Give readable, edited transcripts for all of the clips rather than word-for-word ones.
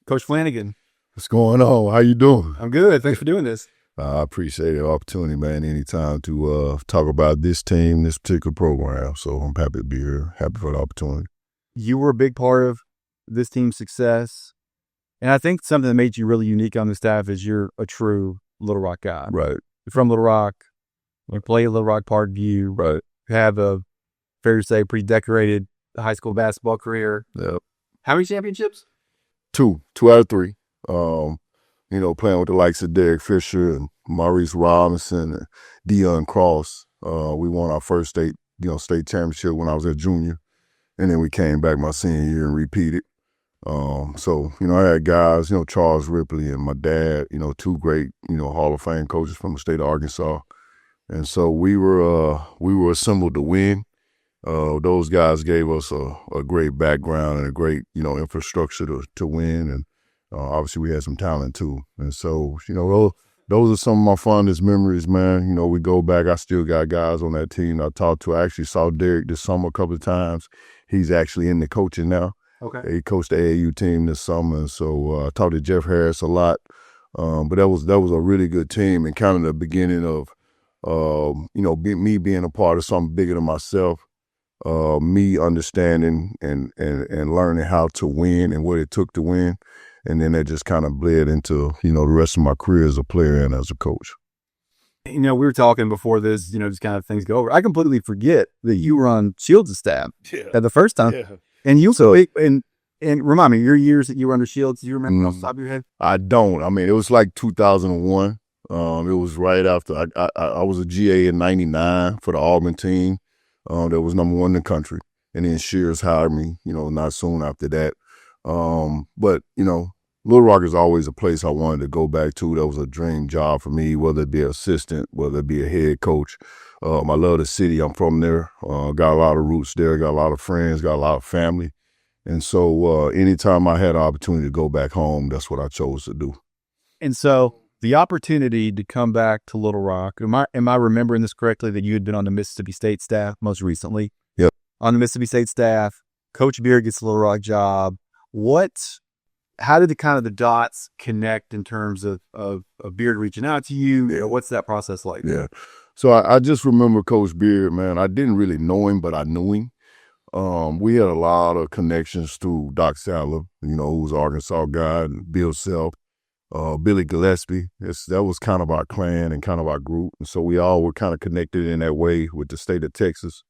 Coach Flanigan. What's going on? How you doing? I'm good. Thanks for doing this. I appreciate the opportunity, man, anytime to talk about this team, this particular program. So I'm happy to be here, happy for the opportunity. You were a big part of this team's success. And I think something that made you really unique on the staff is you're a true Little Rock guy. Right. You're from Little Rock. You play at Little Rock Parkview. Right. You have a, fair to say, pretty decorated high school basketball career. Yep. How many championships? Two out of three. Playing with the likes of Derek Fisher and Maurice Robinson and Deion Cross. We won our first state championship when I was a junior. And then we came back my senior year and repeated. I had guys, Charles Ripley and my dad, two great, Hall of Fame coaches from the state of Arkansas. And so we were assembled to win. Those guys gave us a great background and a great, infrastructure to win. And obviously we had some talent too. And so, those are some of my fondest memories, man. We go back. I still got guys on that team I talked to. I actually saw Derek this summer a couple of times. He's actually in the coaching now. Okay. He coached the AAU team this summer. And so I talked to Jeff Harris a lot. But that was a really good team and kind of the beginning of, me being a part of something bigger than myself. Me understanding and learning how to win and what it took to win. And then that just kind of bled into, the rest of my career as a player and as a coach. We were talking before this, just kind of things go over. I completely forget that you were on Shields' staff at the first time. Yeah. And you also, and remind me, your years that you were under Shields, do you remember off the top of your head? I don't. I mean, it was like 2001. It was right after I was a GA in 99 for the Auburn team. That was number one in the country. And then Shears hired me, not soon after that. But Little Rock is always a place I wanted to go back to. That was a dream job for me, whether it be an assistant, whether it be a head coach. I love the city. I'm from there. Got a lot of roots there, got a lot of friends, got a lot of family. And so anytime I had an opportunity to go back home, that's what I chose to do. And so the opportunity to come back to Little Rock, am I remembering this correctly, that you had been on the Mississippi State staff most recently? Yep. On the Mississippi State staff, Coach Beard gets the Little Rock job. How did the dots connect in terms of Beard reaching out to you? Yeah. What's that process like? Yeah. So I just remember Coach Beard, man. I didn't really know him, but I knew him. We had a lot of connections through Doc Sadler, who was an Arkansas guy, and Bill Self, Billy Gillespie. That was kind of our clan and kind of our group. And so we all were kind of connected in that way with the state of Texas.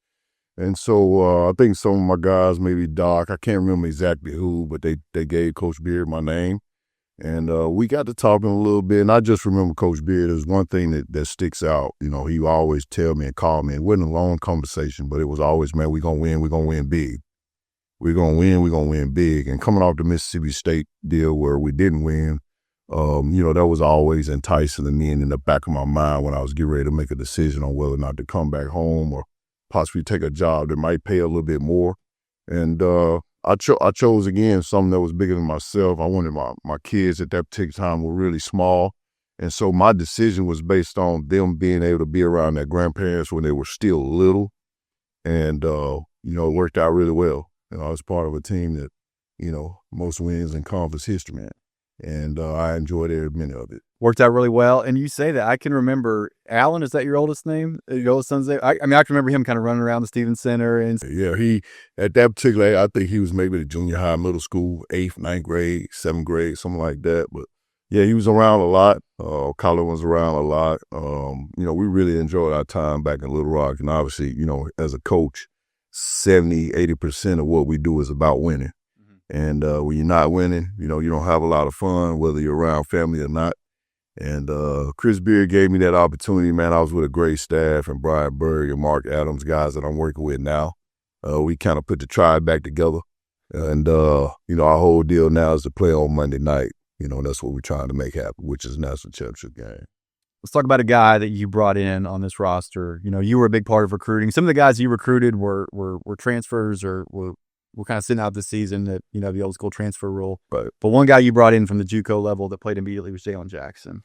And so I think some of my guys, maybe Doc, I can't remember exactly who, but they gave Coach Beard my name. And we got to talking a little bit. And I just remember Coach Beard, there's one thing that sticks out. He always tell me and call me. It wasn't a long conversation, but it was always, man, we're going to win big. We're going to win big. And coming off the Mississippi State deal where we didn't win, that was always enticing to me and in the back of my mind when I was getting ready to make a decision on whether or not to come back home or possibly take a job that might pay a little bit more. And I chose, again, something that was bigger than myself. I wanted my kids at that particular time were really small. And so my decision was based on them being able to be around their grandparents when they were still little. And, it worked out really well. I was part of a team that, most wins in conference history, man. And I enjoyed every minute of it. Worked out really well. And you say that. I can remember Alan, is that your oldest name? Your oldest son's name? I can remember him kind of running around the Stevens Center. Yeah, he, at that particular age, I think he was maybe the junior high, middle school, 8th, 9th grade, 7th grade, something like that. But yeah, he was around a lot. Colin was around a lot. We really enjoyed our time back in Little Rock. And obviously, as a coach, 70-80% of what we do is about winning. And when you're not winning, you don't have a lot of fun, whether you're around family or not. And Chris Beard gave me that opportunity, man. I was with a great staff, and Brian Berg and Mark Adams, guys that I'm working with now. We kind of put the tribe back together. And, our whole deal now is to play on Monday night. That's what we're trying to make happen, which is a national championship game. Let's talk about a guy that you brought in on this roster. You were a big part of recruiting. Some of the guys you recruited were transfers or were kind of sitting out this season at, the old school transfer rule. Right. But one guy you brought in from the JUCO level that played immediately was Jalen Jackson.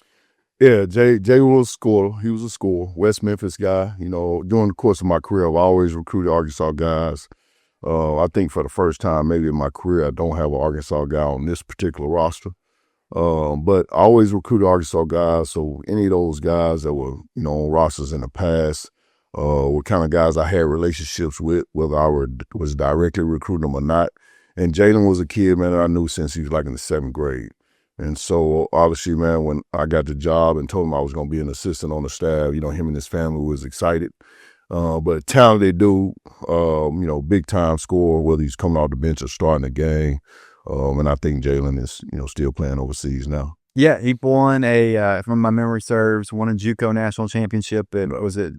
Yeah, Jay was a scorer. He was a scorer. West Memphis guy. During the course of my career, I've always recruited Arkansas guys. I think for the first time maybe in my career, I don't have an Arkansas guy on this particular roster. But I always recruited Arkansas guys, so any of those guys that were, on rosters in the past were kind of guys I had relationships with, whether I was directly recruiting them or not. And Jalen was a kid, man, that I knew since he was like in the 7th grade. And so obviously, man, when I got the job and told him I was going to be an assistant on the staff, him and his family was excited. But talented dude, big time scorer, whether he's coming off the bench or starting the game. And I think Jalen is, still playing overseas now. Yeah, he won if my memory serves, won a JUCO national championship at, was it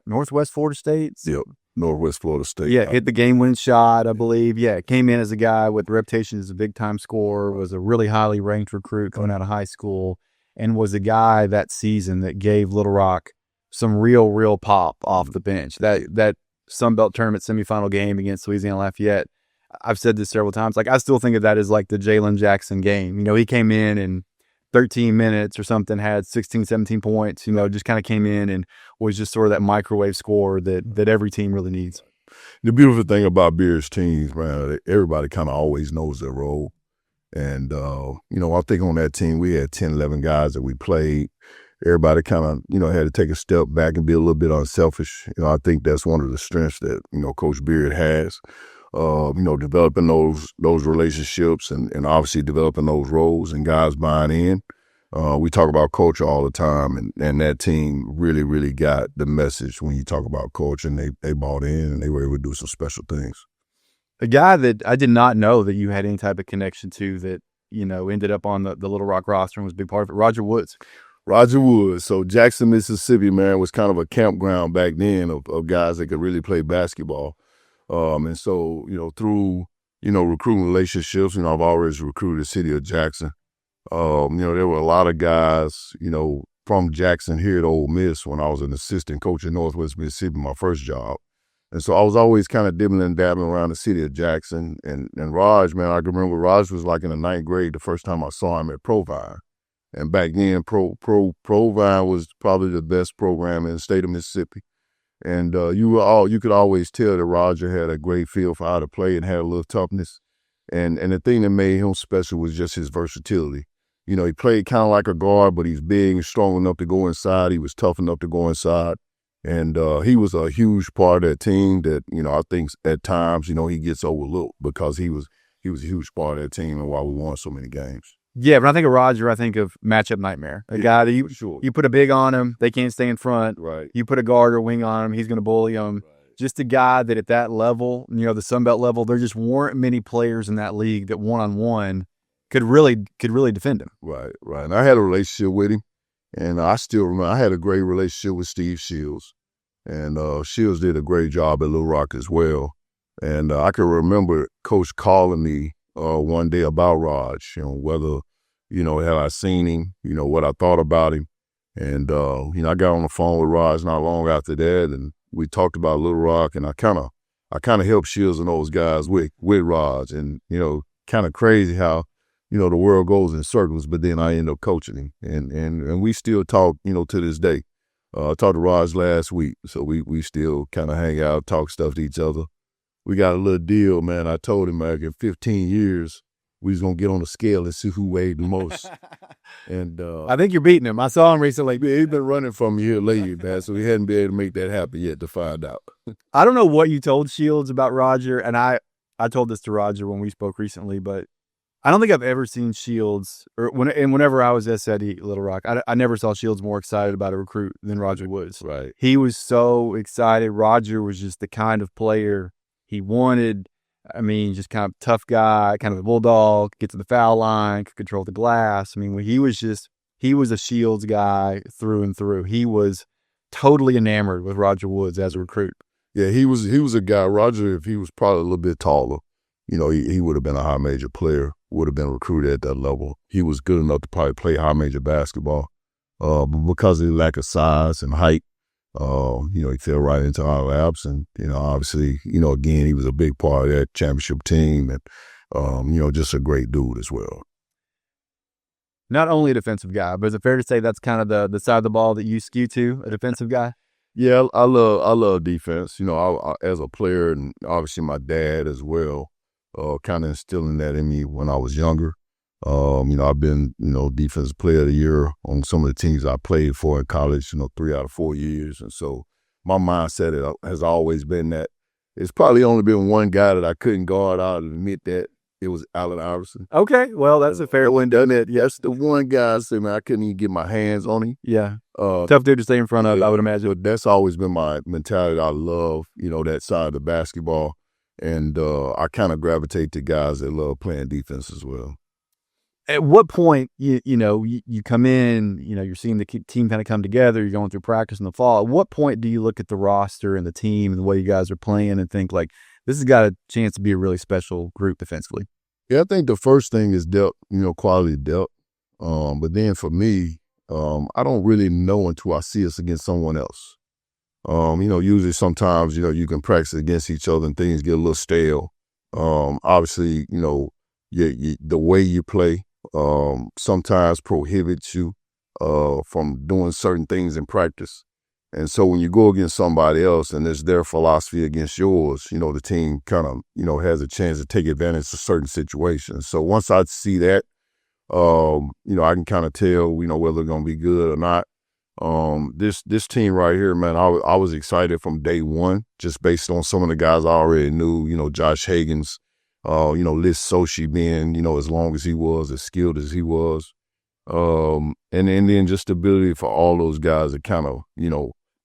Northwest Florida State? Yep, Northwest Florida State. Yeah, hit the game-winning shot, I believe. Yeah, came in as a guy with a reputation as a big-time scorer, was a really highly ranked recruit coming out of high school, and was a guy that season that gave Little Rock some real pop off the bench. That Sun Belt tournament semifinal game against Louisiana Lafayette, I've said this several times, like I still think of that as like the Jalen Jackson game. He came in 13 minutes or something, had 16, 17 points, just kind of came in and was just sort of that microwave scorer that every team really needs. The beautiful thing about Beard's teams, man, everybody kind of always knows their role. And, I think on that team, we had 10, 11 guys that we played. Everybody kind of, had to take a step back and be a little bit unselfish. I think that's one of the strengths that, Coach Beard has. Developing those relationships and obviously developing those roles and guys buying in. We talk about culture all the time, and that team really got the message when you talk about culture, and they bought in and they were able to do some special things. A guy that I did not know that you had any type of connection to that, ended up on the Little Rock roster and was a big part of it, Roger Woods. Roger Woods. So Jackson, Mississippi, man, was kind of a campground back then of guys that could really play basketball. And so, through, recruiting relationships, I've always recruited the city of Jackson. There were a lot of guys, from Jackson here at Ole Miss when I was an assistant coach in Northwest Mississippi, my first job. And so I was always kind of dibbling and dabbling around the city of Jackson. And Raj, man, I can remember Raj was like in the 9th grade the first time I saw him at Provine. And back then, Provine was probably the best program in the state of Mississippi. And you could always tell that Roger had a great feel for how to play and had a little toughness. And the thing that made him special was just his versatility. He played kind of like a guard, but he's big and strong enough to go inside. He was tough enough to go inside. And he was a huge part of that team that, I think at times, he gets overlooked because he was a huge part of that team and why we won so many games. Yeah, when I think of Roger, I think of matchup nightmare. A guy that you put a big on him, they can't stay in front. Right. You put a guard or wing on him, he's going to bully him. Right. Just a guy that at that level, the Sun Belt level, there just weren't many players in that league that one-on-one could really defend him. Right. And I had a relationship with him, and I still remember I had a great relationship with Steve Shields, and Shields did a great job at Little Rock as well. And I can remember Coach calling me one day about Raj, whether, had I seen him, what I thought about him. And, I got on the phone with Raj not long after that, and we talked about Little Rock, and I kind of helped Shields and those guys with Raj. And, kind of crazy how, the world goes in circles, but then I end up coaching him. And we still talk, to this day. I talked to Raj last week, so we still kind of hang out, talk stuff to each other. We got a little deal, man. I told him, like, in 15 years, we was going to get on the scale and see who weighed the most. And I think you're beating him. I saw him recently. He's been running from me here lately, man, so we hadn't been able to make that happen yet to find out. I don't know what you told Shields about Roger, and I told this to Roger when we spoke recently, but I don't think I've ever seen Shields, whenever I was at Little Rock, I never saw Shields more excited about a recruit than Roger Woods. Right. He was so excited. Roger was just the kind of player he wanted. I mean, just kind of tough guy, kind of a bulldog, get to the foul line, could control the glass. I mean, he was a Shields guy through and through. He was totally enamored with Roger Woods as a recruit. Yeah, he was a guy. Roger, if he was probably a little bit taller, he would have been a high major player, would have been recruited at that level. He was good enough to probably play high major basketball. But because of the lack of size and height, he fell right into our laps. And, obviously, again, he was a big part of that championship team and, just a great dude as well. Not only a defensive guy, but is it fair to say that's kind of the side of the ball that you skew to, a defensive guy? Yeah, I love defense. You know, I as a player, and obviously my dad as well, kind of instilling that in me when I was younger. You know, I've been, defensive player of the year on some of the teams I played for in college, 3 out of 4 years. And so my mindset has always been that it's probably only been one guy that I couldn't guard. I'll admit that. It was Allen Iverson. Okay, well, that's a fair one, doesn't it? Yes, the one guy I said, man, I couldn't even get my hands on him. Yeah. Tough dude to stay in front of, I would imagine. But that's always been my mentality. I love, that side of the basketball. And I kind of gravitate to guys that love playing defense as well. At what point, you come in, you're seeing the team kind of come together, you're going through practice in the fall. At what point do you look at the roster and the team and the way you guys are playing and think, like, this has got a chance to be a really special group defensively? Yeah, I think the first thing is depth, quality depth. But then for me, I don't really know until I see us against someone else. Usually sometimes, you can practice against each other and things get a little stale. Obviously, the way you play sometimes prohibits you from doing certain things in practice. And so when you go against somebody else and it's their philosophy against yours, the team kind of, has a chance to take advantage of certain situations. So once I see that, I can kind of tell, whether they're going to be good or not. This team right here, man, I was excited from day one, just based on some of the guys I already knew, Josh Hagins, Liz Sochi being, as long as he was, as skilled as he was. And then just the ability for all those guys to kind of,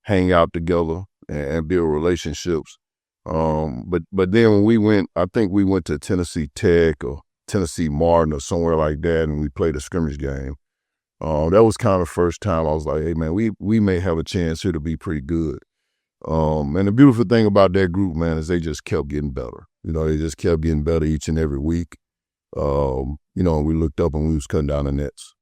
hang out together and build relationships. But then when we went, I think we went to Tennessee Tech or Tennessee Martin or somewhere like that, and we played a scrimmage game. That was kind of the first time I was like, hey, man, we may have a chance here to be pretty good. And the beautiful thing about that group, man, is they just kept getting better. They just kept getting better each and every week. And we looked up and we was cutting down the nets.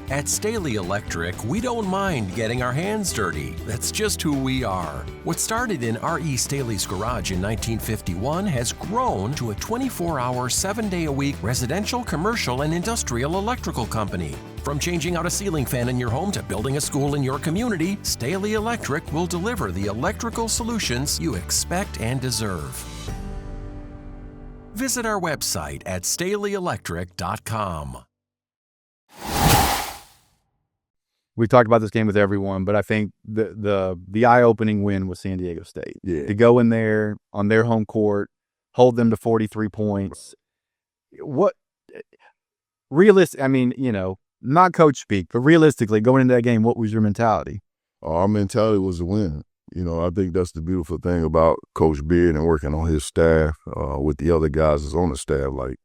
At Staley Electric, we don't mind getting our hands dirty. That's just who we are. What started in R.E. Staley's garage in 1951 has grown to a 24-hour, 7-day-a-week residential, commercial, and industrial electrical company. From changing out a ceiling fan in your home to building a school in your community, Staley Electric will deliver the electrical solutions you expect and deserve. Visit our website at StaleyElectric.com. We've talked about this game with everyone, but I think the eye-opening win was San Diego State. Yeah. To go in there on their home court, hold them to 43 points. What realistic? I mean, not coach speak, but realistically, going into that game, what was your mentality? Our mentality was to win. I think that's the beautiful thing about Coach Beard and working on his staff with the other guys that's on the staff. Like,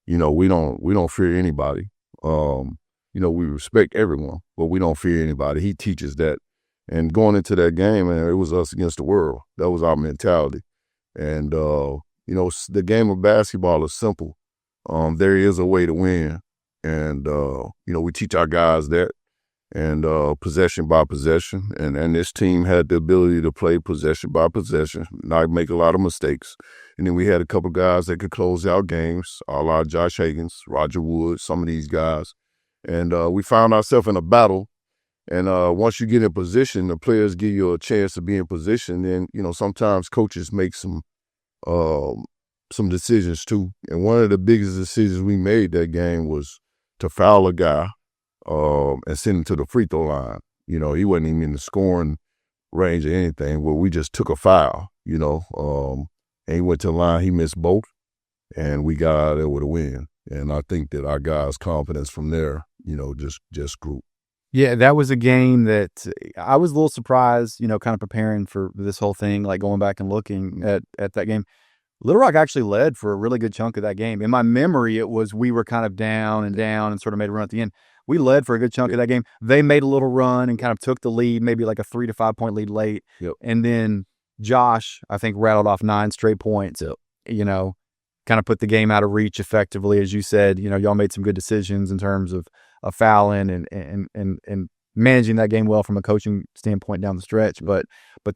we don't fear anybody. We respect everyone, but we don't fear anybody. He teaches that. And going into that game, man, it was us against the world. That was our mentality. And, the game of basketball is simple. There is a way to win. And, we teach our guys that. And possession by possession. And this team had the ability to play possession by possession, not make a lot of mistakes. And then we had a couple guys that could close out games, a la Josh Hagins, Roger Wood, some of these guys. And we found ourselves in a battle. And once you get in position, the players give you a chance to be in position. Then, sometimes coaches make some decisions too. And one of the biggest decisions we made that game was to foul a guy and send him to the free throw line. He wasn't even in the scoring range or anything. Well, we just took a foul, and he went to the line. He missed both, and we got out of there with a win. And I think that our guys' confidence from there, just grew. Yeah, that was a game that I was a little surprised, kind of preparing for this whole thing, like going back and looking at that game. Little Rock actually led for a really good chunk of that game. In my memory, it was we were kind of down and sort of made a run at the end. We led for a good chunk of that game. They made a little run and kind of took the lead, maybe like a 3 to 5 point lead late. Yep. And then Josh, I think, rattled off 9 straight points. Yep. Kind of put the game out of reach effectively. As you said, y'all made some good decisions in terms of fouling and managing that game well from a coaching standpoint down the stretch. But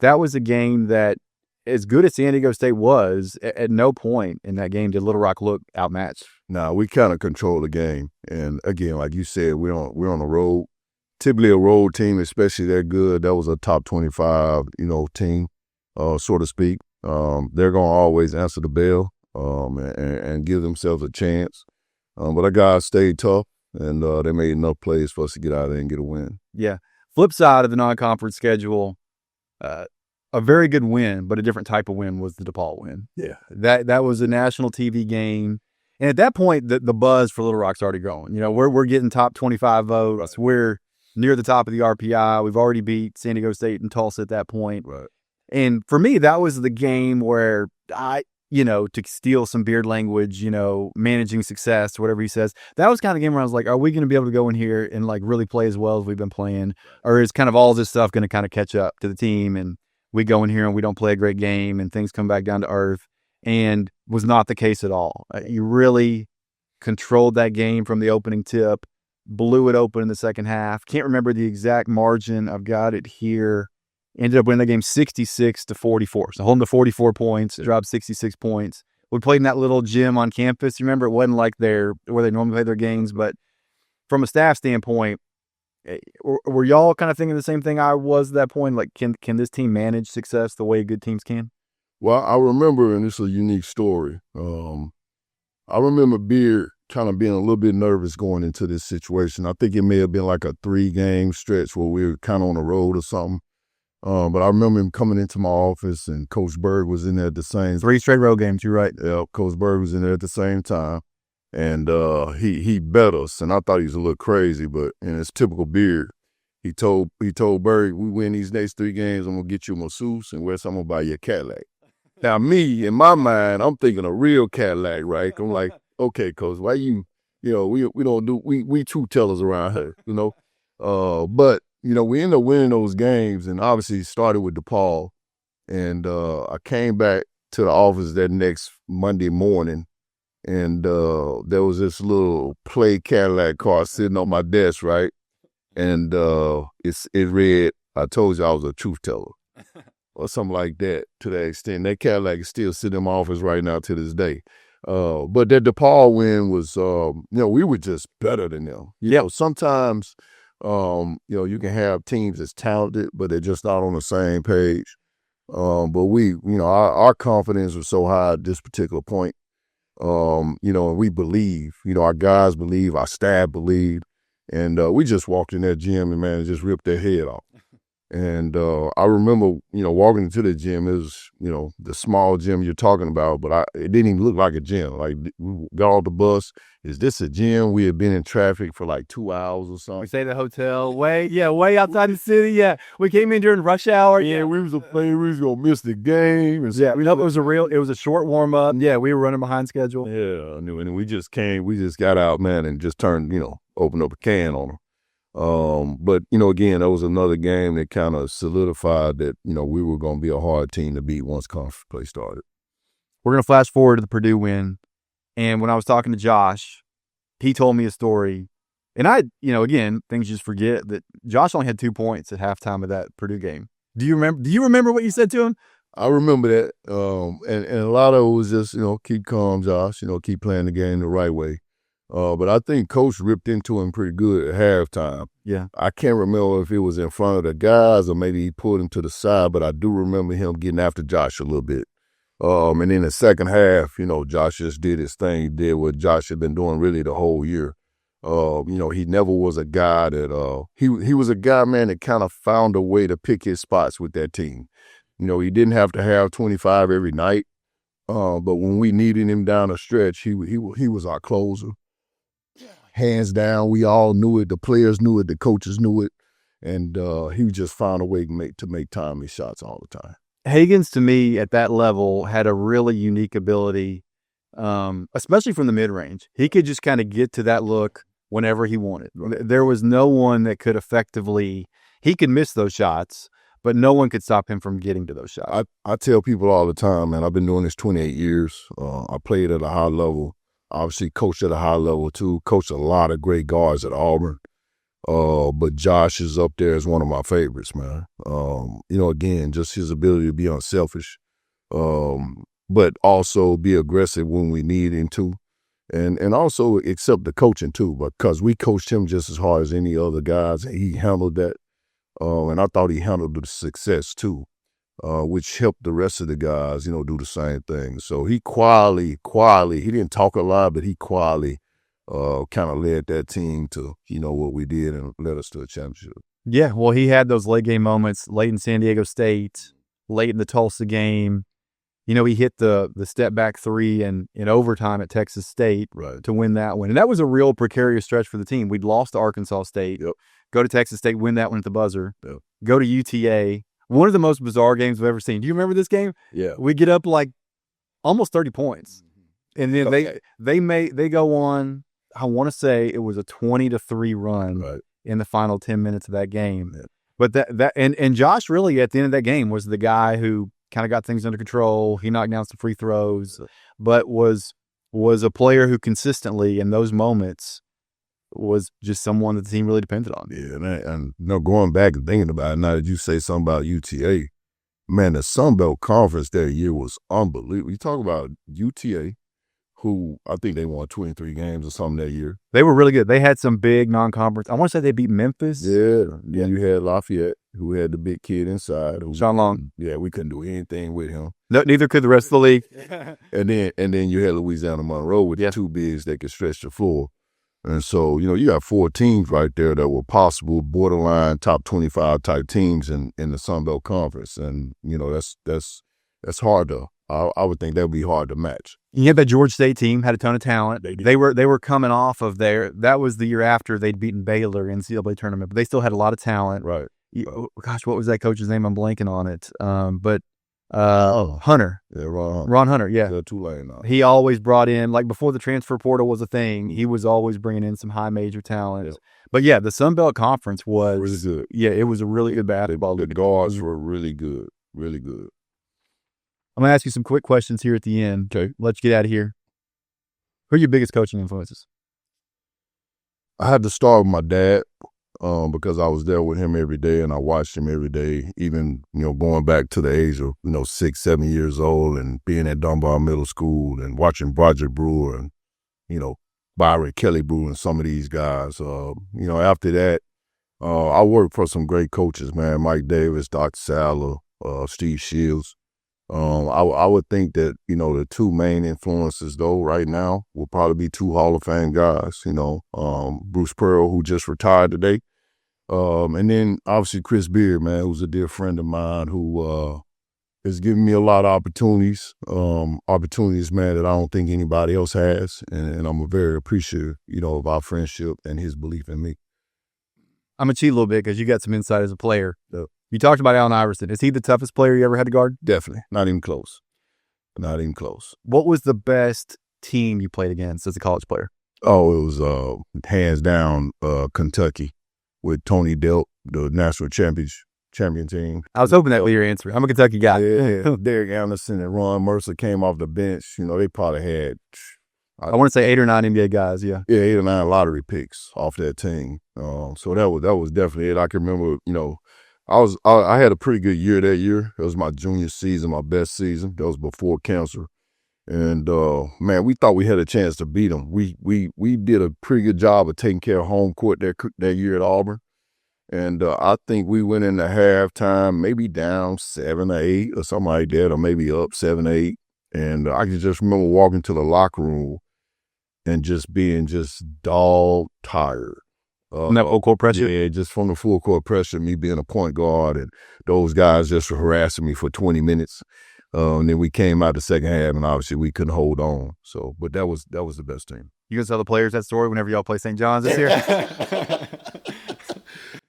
that was a game that, as good as San Diego State was, at no point in that game did Little Rock look outmatched. Nah, we kind of controlled the game. And again, like you said, we're on the road. Typically a road team, especially that good, that was a top 25, team, so to speak. They're going to always answer the bell and give themselves a chance. But our guys stayed tough, and they made enough plays for us to get out there and get a win. Yeah. Flip side of the non-conference schedule, a very good win, but a different type of win was the DePaul win. Yeah. That was a national TV game. And at that point, the buzz for Little Rock's already going. We're getting top 25 votes. Right. We're near the top of the RPI. We've already beat San Diego State and Tulsa at that point. Right. And for me, that was the game where to steal some Beard language, managing success, whatever he says, that was kind of the game where I was like, are we going to be able to go in here and like really play as well as we've been playing? Or is kind of all this stuff going to kind of catch up to the team and we go in here and we don't play a great game and things come back down to earth? And was not the case at all. You really controlled that game from the opening tip, blew it open in the second half. Can't remember the exact margin. I've got it here. Ended up winning the game 66-44. So holding to 44 points, dropped 66 points. We played in that little gym on campus. You remember, it wasn't like where they normally play their games, but from a staff standpoint, were y'all kind of thinking the same thing I was at that point? Like, can this team manage success the way good teams can? Well, I remember, and this is a unique story, I remember Beard kind of being a little bit nervous going into this situation. I think it may have been like a 3-game stretch where we were kind of on the road or something. But I remember him coming into my office, and Coach Berg was in there at the same 3 straight road games, you're right. Yeah, Coach Berg was in there at the same time. And he bet us, and I thought he was a little crazy, but in his typical Beard, he told Berg, we win these next 3 games, I'm going to get you a masseuse, and Wes, I'm going to buy you a Cadillac. Now, me, in my mind, I'm thinking a real Cadillac, right? I'm like, okay, Coach, why we don't do, we truth tellers around here, But, we ended up winning those games, and obviously it started with DePaul. And I came back to the office that next Monday morning, and there was this little play Cadillac car sitting on my desk, right? And it read, I told you I was a truth teller. Or something like that, to that extent. That Cadillac is still sitting in my office right now to this day. But that DePaul win was, we were just better than them. Sometimes, you can have teams that's talented, but they're just not on the same page. But we, our confidence was so high at this particular point. And we believe, our guys believe, our staff believed. And we just walked in that gym and, man, just ripped their head off. And I remember, walking into the gym. It was, the small gym you're talking about, but it didn't even look like a gym. Like, we got off the bus. Is this a gym? We had been in traffic for like 2 hours or something. We stayed at the hotel way outside the city. Yeah, we came in during rush hour. Yeah, we was gonna miss the game. And it was a short warm up. Yeah, we were running behind schedule. Yeah, and we just got out, man, and just turned, opened up a can on them. But, again, that was another game that kind of solidified that, we were going to be a hard team to beat once conference play started. We're going to flash forward to the Purdue win. And when I was talking to Josh, he told me a story. And I, again, things you just forget, that Josh only had 2 points at halftime of that Purdue game. Do you remember what you said to him? I remember that. And a lot of it was just, keep calm, Josh, keep playing the game the right way. But I think Coach ripped into him pretty good at halftime. Yeah. I can't remember if it was in front of the guys or maybe he pulled him to the side, but I do remember him getting after Josh a little bit. And in the second half, Josh just did his thing. He did what Josh had been doing really the whole year. He never was a guy that he was a guy, man, that kind of found a way to pick his spots with that team. He didn't have to have 25 every night, but when we needed him down the stretch, he was our closer. Hands down, we all knew it. The players knew it. The coaches knew it. And he just found a way to make timely shots all the time. Hagins, to me, at that level, had a really unique ability, especially from the mid-range. He could just kind of get to that look whenever he wanted. There was no one that could effectively – he could miss those shots, but no one could stop him from getting to those shots. I tell people all the time, man, I've been doing this 28 years. I played at a high level. Obviously coached at a high level too, coached a lot of great guards at Auburn. But Josh is up there as one of my favorites, man. Again, just his ability to be unselfish, but also be aggressive when we need him to. And also accept the coaching too, because we coached him just as hard as any other guys, and he handled that. And I thought he handled the success too, which helped the rest of the guys, do the same thing. So he quietly, he didn't talk a lot, but he quietly kind of led that team to, what we did and led us to a championship. Yeah, well, he had those late game moments, late in San Diego State, late in the Tulsa game. He hit the step back three in overtime at Texas State to win that one. And that was a real precarious stretch for the team. We'd lost to Arkansas State, go to Texas State, win that one at the buzzer, go to UTA. One of the most bizarre games I've ever seen. Do you remember this game? Yeah. We get up like almost 30 points. And then they go on, I want to say it was a 20-3 run in the final 10 minutes of that game. Yeah. But and Josh really at the end of that game was the guy who kind of got things under control. He knocked down some free throws, but was a player who consistently in those moments was just someone that the team really depended on. Yeah, and going back and thinking about it, now that you say something about UTA, man, the Sun Belt Conference that year was unbelievable. You talk about UTA, who I think they won 23 games or something that year. They were really good. They had some big non-conference. I want to say they beat Memphis. Yeah. Then you had Lafayette, who had the big kid inside. Sean Long. Yeah, we couldn't do anything with him. No, neither could the rest of the league. and then you had Louisiana Monroe with two bigs that could stretch the floor. And so, you got 4 teams right there that were possible borderline top 25 type teams in the Sun Belt Conference. And, that's hard to, I would think that would be hard to match. You had that Georgia State team, had a ton of talent. They were coming off of that was the year after they'd beaten Baylor in the NCAA tournament, but they still had a lot of talent. Right. Gosh, what was that coach's name? I'm blanking on it. Hunter. Yeah, Ron Hunter. Ron Hunter, yeah. Tulane now. He always brought in, like before the transfer portal was a thing, he was always bringing in some high major talent. Yeah. But yeah, the Sun Belt Conference was really good. Yeah, it was a really good basketball. The guards were really good, really good. I'm going to ask you some quick questions here at the end. Okay. Let's get out of here. Who are your biggest coaching influences? I had to start with my dad because I was there with him every day and I watched him every day, even, going back to the age of, 6, 7 years old and being at Dunbar Middle School and watching Broderick Brewer and, Byron Kelly Brewer and some of these guys. After that, I worked for some great coaches, man. Mike Davis, Dr. Saller, Steve Shields. I would think that, the 2 main influences, though, right now will probably be 2 Hall of Fame guys, Bruce Pearl, who just retired today. And then, obviously, Chris Beard, man, who's a dear friend of mine who has given me a lot of opportunities, man, that I don't think anybody else has. And I'm very appreciative, of our friendship and his belief in me. I'm going to cheat a little bit because you got some insight as a player. So. You talked about Allen Iverson. Is he the toughest player you ever had to guard? Definitely. Not even close. Not even close. What was the best team you played against as a college player? Oh, it was hands down Kentucky with Tony Delk, the national champion team. I was hoping that was your answer. I'm a Kentucky guy. Yeah. Derek Anderson and Ron Mercer came off the bench. They probably had... I want to say 8 or 9 NBA guys, yeah. Yeah, 8 or 9 lottery picks off that team. So that was definitely it. I can remember, I had a pretty good year that year. It was my junior season, my best season. That was before cancer. And, man, we thought we had a chance to beat them. We did a pretty good job of taking care of home court that year at Auburn. And I think we went into halftime maybe down 7 or 8 or something like that, or maybe up 7 or 8. And I can just remember walking to the locker room and just being dog tired. From that full court pressure? Yeah, just from the full court pressure, me being a point guard, and those guys just were harassing me for 20 minutes. And then we came out the second half, and obviously we couldn't hold on. So, but that was the best team. You gonna tell the players that story whenever y'all play St. John's this year?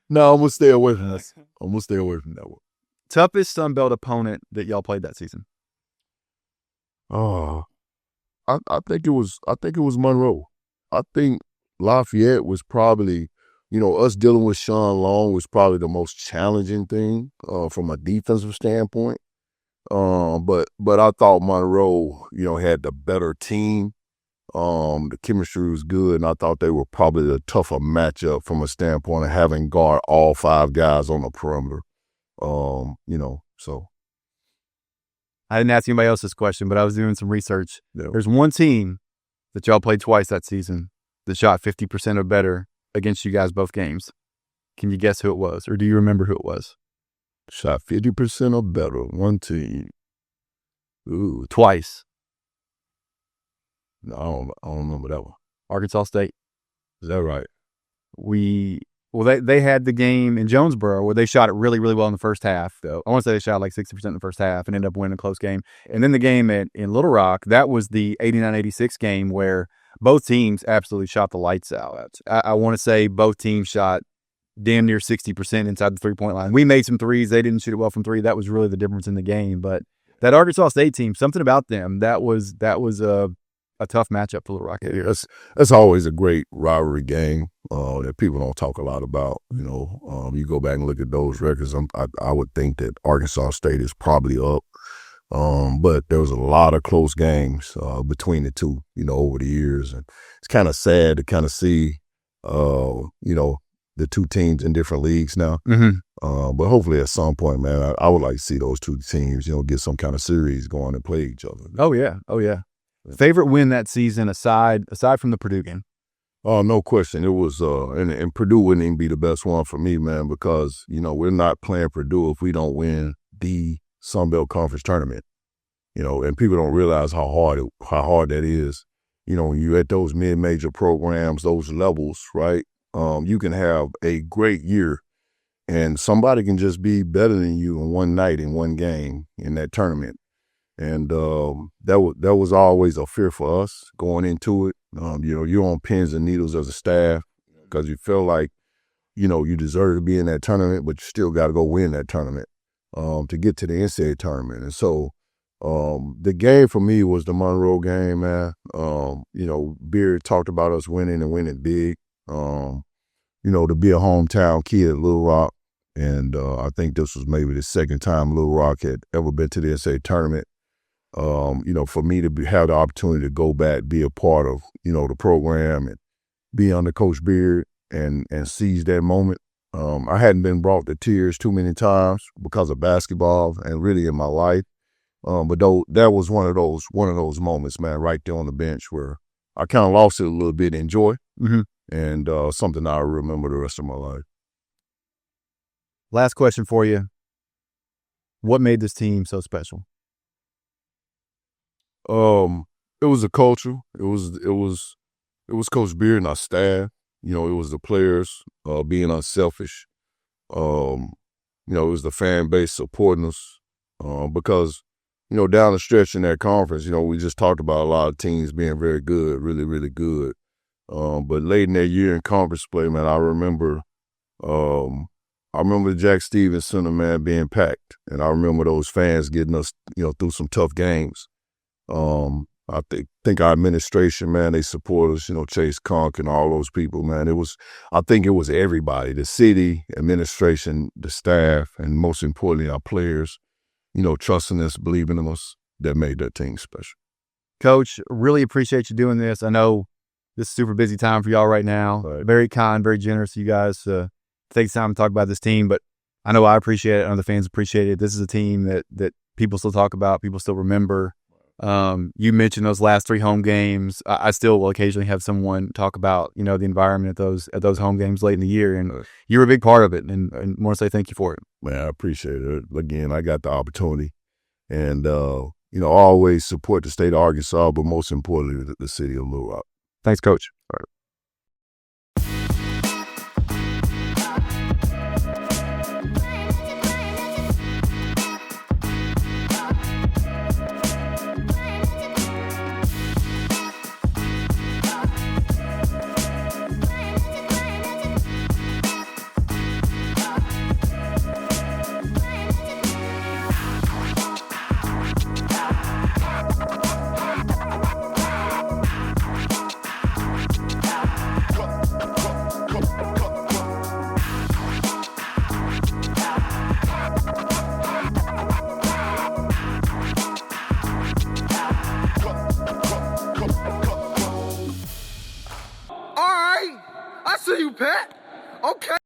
No, I'm gonna stay away from that. I'm gonna stay away from that one. Toughest Sun Belt opponent that y'all played that season? Oh, I think it was Monroe. I think Lafayette was probably, us dealing with Sean Long was probably the most challenging thing from a defensive standpoint. But I thought Monroe, had the better team. The chemistry was good, and I thought they were probably the tougher matchup from a standpoint of having guard all 5 guys on the perimeter. So. I didn't ask anybody else this question, but I was doing some research. Yeah. There's one team that y'all played twice that season that shot 50% or better against you guys both games. Can you guess who it was, or do you remember who it was? Shot 50% or better, one team. Ooh, Twice. No, I don't remember that one. Arkansas State. Is that right? They had the game in Jonesboro where they shot it really, really well in the first half. I want to say they shot like 60% in the first half and ended up winning a close game. And then the game in Little Rock, that was the 89-86 game where both teams absolutely shot the lights out. I want to say both teams shot damn near 60% inside the three-point line. We made some threes. They didn't shoot it well from three. That was really the difference in the game. But that Arkansas State team, something about them, that was a tough matchup for Little Rock. Yeah, that's always a great rivalry game that people don't talk a lot about. You go back and look at those records. I would think that Arkansas State is probably up, but there was a lot of close games between the two, over the years, and it's kind of sad to kind of see, the two teams in different leagues now. Mm-hmm. But hopefully at some point, man, I would like to see those two teams, get some kind of series going and play each other. Oh yeah. Favorite win that season aside from the Purdue game? Oh, no question. It was, and Purdue wouldn't even be the best one for me, man, because, we're not playing Purdue if we don't win the Sun Belt Conference tournament, and people don't realize how hard that is. When you're at those mid-major programs, those levels, right, you can have a great year and somebody can just be better than you in one night, in one game in that tournament. And that was always a fear for us going into it. You're on pins and needles as a staff because you feel like, you deserve to be in that tournament, but you still got to go win that tournament to get to the NCAA tournament. And so the game for me was the Monroe game, man. Beard talked about us winning and winning big. To be a hometown kid at Little Rock. And I think this was maybe the second time Little Rock had ever been to the NCAA tournament. For me to have the opportunity to go back, be a part of, the program and be under Coach Beard and seize that moment. I hadn't been brought to tears too many times because of basketball and really in my life. But that was one of those moments, man, right there on the bench where I kind of lost it a little bit in joy. Mm-hmm. And something I remember the rest of my life. Last question for you. What made this team so special? It was the culture. It was Coach Beard and our staff. It was the players being unselfish. It was the fan base supporting us because, down the stretch in that conference, we just talked about a lot of teams being very good, really, really good. But late in that year in conference play, man, I remember the Jack Stevens Center, man, being packed. And I remember those fans getting us, through some tough games. I think our administration, man, they support us, Chase Conk and all those people, man. I think it was everybody, the city, administration, the staff, and most importantly, our players, trusting us, believing in us, that made that team special. Coach, really appreciate you doing this. I know this is a super busy time for y'all right now. Right. Very kind, very generous of you guys to take time to talk about this team. But I know I appreciate it. I know the fans appreciate it. This is a team that people still talk about, people still remember. You mentioned those last 3 home games. I still will occasionally have someone talk about, the environment at those home games late in the year. And you were a big part of it. And want to say thank you for it. Man, I appreciate it. Again, I got the opportunity. And, always support the state of Arkansas, but most importantly, the city of Little Rock. Thanks, Coach. All right. I see you, Pat. Okay.